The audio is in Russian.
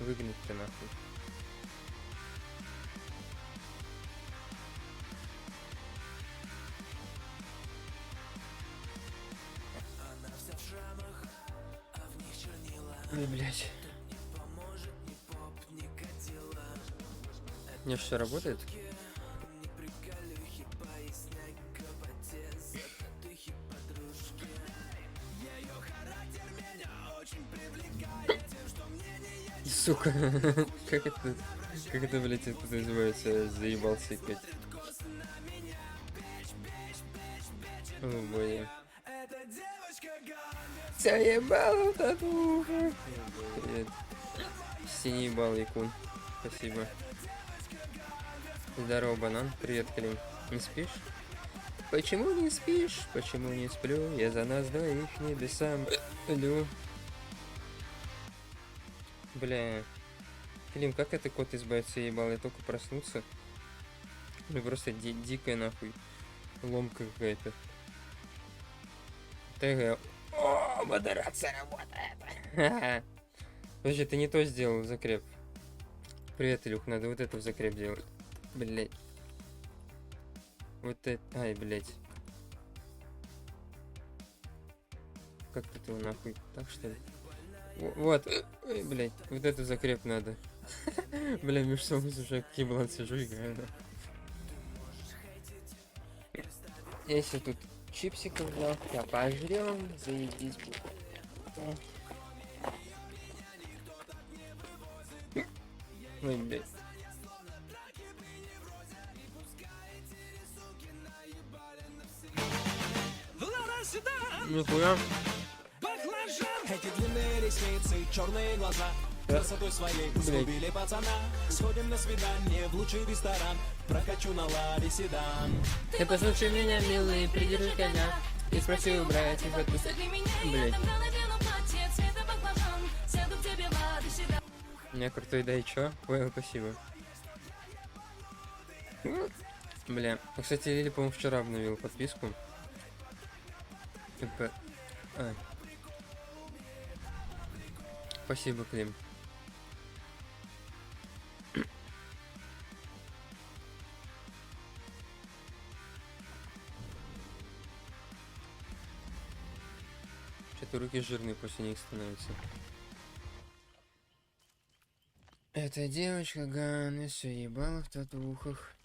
Выгнать ты нахуй. Ой, блядь. У меня все работает? Сука. Как это, блядь, это называется? Заебался опять. О, боже. Заебал татуха. Привет. Синий бал, Якун. Спасибо. Здорово, банан. Привет, Клим. Не спишь? Почему не спишь? Почему не сплю? Я за нас двоих небесам лю. Бля. Клим, как это кот избавиться ебал? Я только проснуться. Ну просто дикая нахуй. Ломка какая-то. ТГ. О, модерация работает. Подожди, ты не то сделал в закреп. Привет, Илюх, надо вот это в закреп делать. Блять. Вот это. Ай, блять. Как тут его нахуй? Так что ли? Вот. Ой, блять. Вот это в закреп надо. Бля, между собой уже какие блан сижу, играю. Если тут чипсиков взял, я пожрем, заебись. Ой, блядь. Нихуя. Эти длинные ресницы, черные глаза, красотой своей сгубили пацана. Сходим на свидание в лучший ресторан, прокачу на Ладе седан. Ты послушай меня, милый, придержи коня. И спроси у братьев эту... Блять. У меня крутой, да и чё? Ой, спасибо. Бля. Ну, кстати, Лили, по-моему, вчера обновил подписку. Типа... А. Спасибо, Клим. Что-то руки жирные после них становятся. Эта девочка Ганна все ебала в татухах.